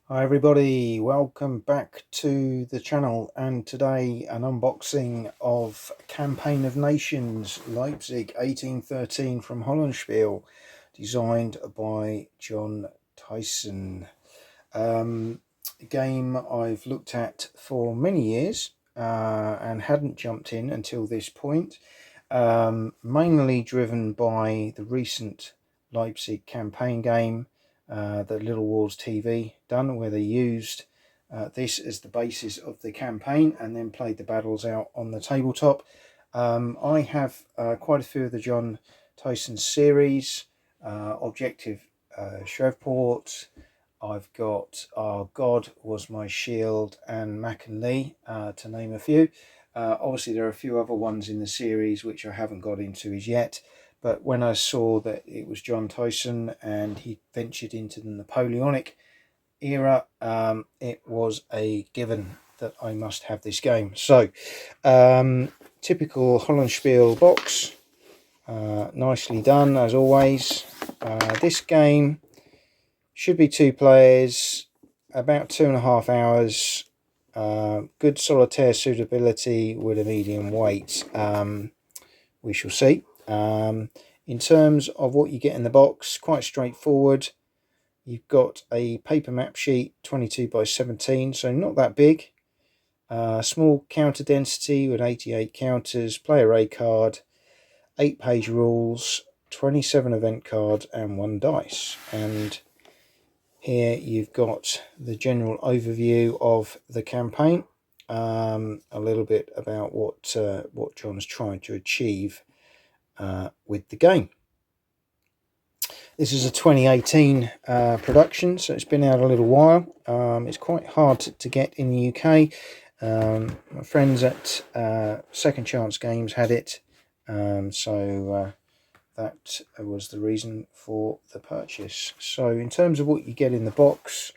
Hi everybody, welcome back to the channel, and today an unboxing of Campaign of Nations Leipzig 1813 from Hollandspiele, designed by John Tyson. A game I've looked at for many years and hadn't jumped in until this point, mainly driven by the recent Leipzig campaign game that Little Wars TV done, where they used this as the basis of the campaign and then played the battles out on the tabletop. I have quite a few of the John Tyson series, Objective Shreveport. I've got Our God Was My Shield and Mac and Lee, to name a few. Obviously there are a few other ones in the series which I haven't got into as yet. But when I saw that it was John Tyson and he ventured into the Napoleonic era, it was a given that I must have this game. So, typical Hollandspiele box, nicely done as always. This game should be 2 players, about 2.5 hours. Good solitaire suitability with a medium weight. We shall see. In terms of what you get in the box, quite straightforward. You've got a paper map sheet, 22 by 17, so not that big. Small counter density with 88 counters, player A card, 8-page rules, 27 event cards, and 1 dice. And here you've got the general overview of the campaign, a little bit about what John's trying to achieve with the game. This is a 2018 production, so it's been out a little while. It's quite hard to get in the UK. My friends at Second Chance Games had it, so that was the reason for the purchase. So in terms of what you get in the box,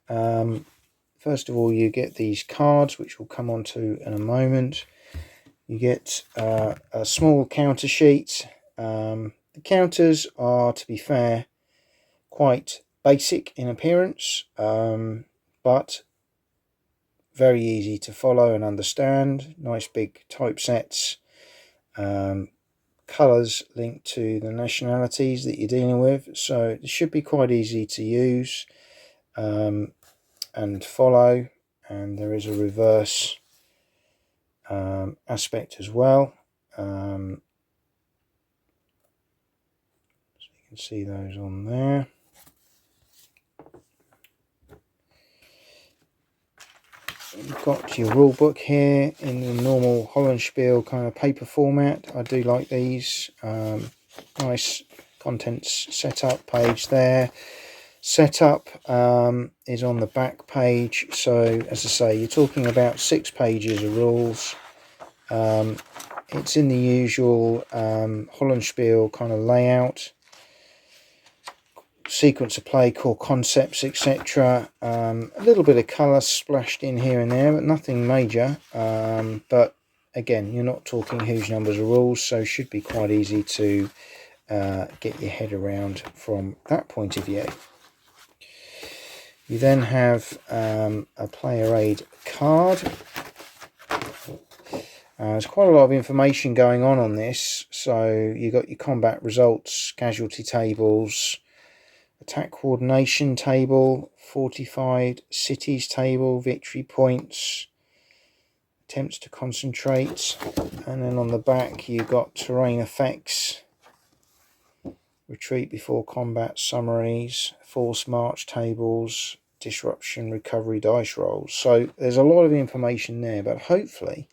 first of all you get these cards, which we'll come on to in a moment. You get a small counter sheet. The counters are, to be fair, quite basic in appearance, but very easy to follow and understand. Nice big typesets, colours linked to the nationalities that you're dealing with, so it should be quite easy to use and follow. And there is a reverse aspect as well. Can see those on there. You've got your rule book here in the normal Hollandspiele kind of paper format. I do like these. Nice contents setup page there. Setup is on the back page, so as I say, you're talking about 6 pages of rules. It's in the usual Hollandspiele kind of layout. Sequence of play, core concepts, etc. A little bit of colour splashed in here and there, but nothing major. But again, you're not talking huge numbers of rules, so should be quite easy to get your head around from that point of view. You then have a player aid card. There's quite a lot of information going on this. So you've got your combat results, casualty tables, attack coordination table, fortified cities table, victory points, attempts to concentrate, and then on the back you've got terrain effects, retreat before combat summaries, force march tables, disruption recovery dice rolls. So there's a lot of information there, but hopefully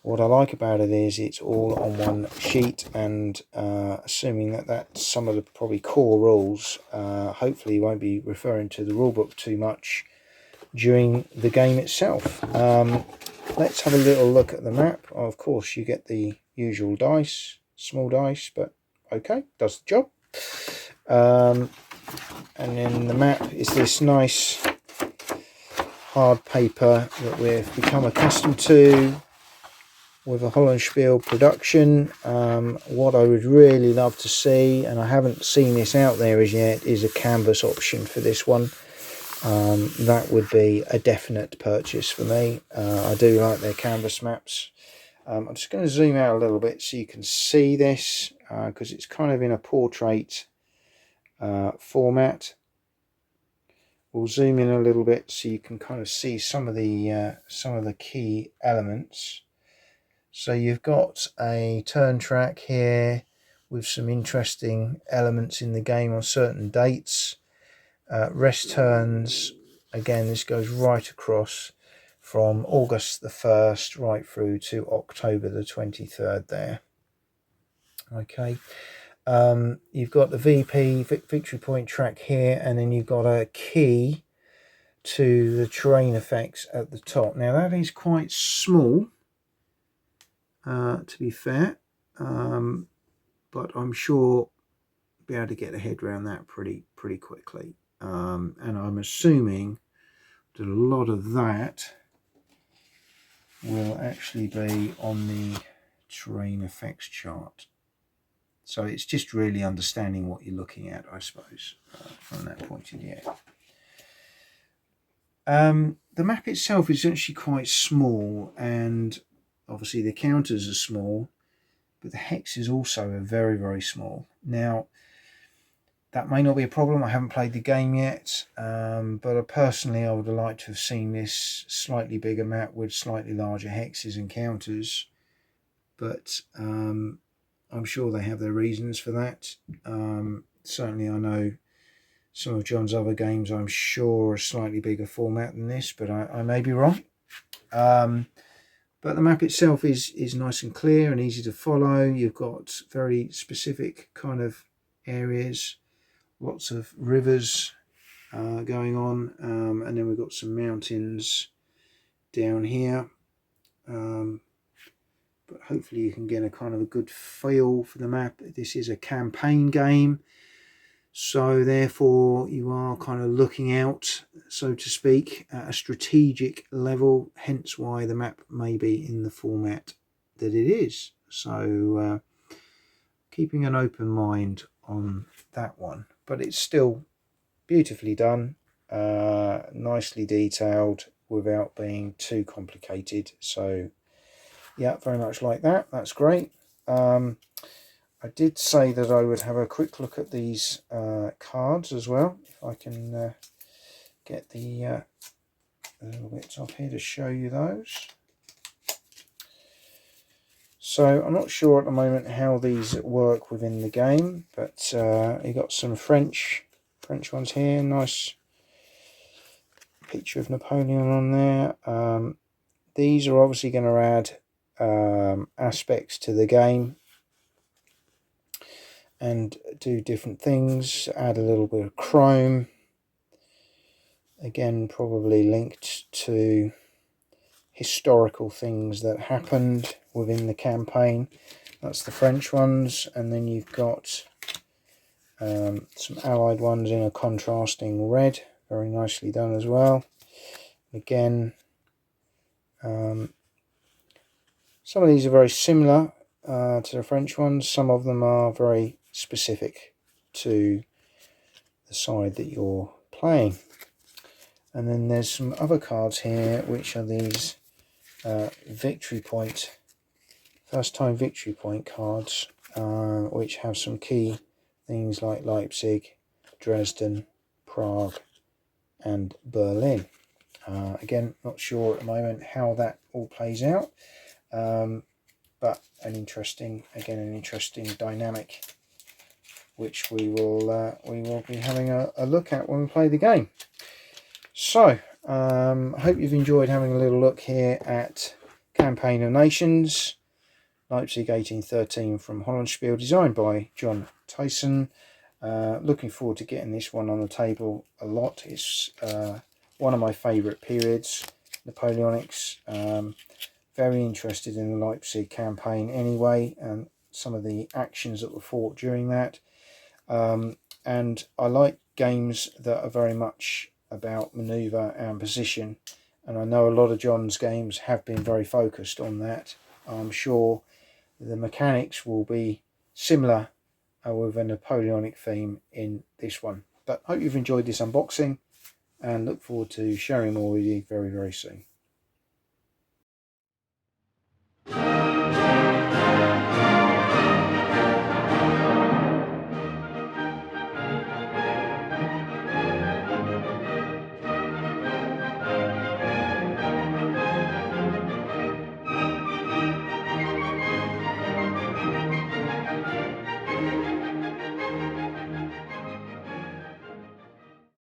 what I like about it is it's all on one sheet, and assuming that that's some of the probably core rules, hopefully you won't be referring to the rulebook too much during the game itself. Let's have a little look at the map. Of course you get the usual dice, small dice, but okay, does the job. And then the map is this nice hard paper that we've become accustomed to with a Hollandspiele production. What I would really love to see, and I haven't seen this out there as yet, is a canvas option for this one. that would be a definite purchase for me. I do like their canvas maps. I'm just going to zoom out a little bit so you can see this, because it's kind of in a portrait format. We'll zoom in a little bit so you can kind of see some of the key elements. So you've got a turn track here with some interesting elements in the game on certain dates. Rest turns, again, this goes right across from August the 1st right through to October the 23rd there. Okay, you've got the VP, Victory Point track here, and then you've got a key to the terrain effects at the top. Now that is quite small, to be fair, but I'm sure I'll be able to get a head around that pretty quickly. And I'm assuming that a lot of that will actually be on the terrain effects chart. So it's just really understanding what you're looking at, I suppose, from that point of view. The map itself is actually quite small, and obviously the counters are small, but the hexes also are very small. Now, that may not be a problem. I haven't played the game yet, but personally I would have liked to have seen this slightly bigger map with slightly larger hexes and counters, but I'm sure they have their reasons for that. Certainly I know some of John's other games, I'm sure, are a slightly bigger format than this, but I may be wrong. But the map itself is nice and clear and easy to follow. You've got very specific kind of areas, lots of rivers going on, and then we've got some mountains down here. But hopefully you can get a kind of a good feel for the map. This is a campaign game, so therefore you are kind of looking out, so to speak, at a strategic level, hence why the map may be in the format that it is. So keeping an open mind on that one, but it's still beautifully done, nicely detailed without being too complicated. So yeah, very much like that. That's great. I did say that I would have a quick look at these cards as well, if I can get the little bits off here to show you those. So I'm not sure at the moment how these work within the game, but you got some French ones here. Nice picture of Napoleon on there. These are obviously going to add aspects to the game and do different things. Add a little bit of chrome, again probably linked to historical things that happened within the campaign. That's the French ones, and then you've got some allied ones in a contrasting red, very nicely done as well. Again, some of these are very similar to the French ones. Some of them are very specific to the side that you're playing. And then there's some other cards here, which are these victory point, first time victory point cards, which have some key things like Leipzig, Dresden, Prague and Berlin. Again, not sure at the moment how that all plays out, but an interesting dynamic, which we will be having a look at when we play the game. So I hope you've enjoyed having a little look here at Campaign of Nations, Leipzig 1813 from Hollandspiele, designed by John Tyson. Looking forward to getting this one on the table a lot. It's one of my favourite periods, Napoleonics. Very interested in the Leipzig campaign anyway, and some of the actions that were fought during that. And I like games that are very much about manoeuvre and position, and I know a lot of John's games have been very focused on that. I'm sure the mechanics will be similar with a Napoleonic theme in this one. But hope you've enjoyed this unboxing, and look forward to sharing more with you very, very soon.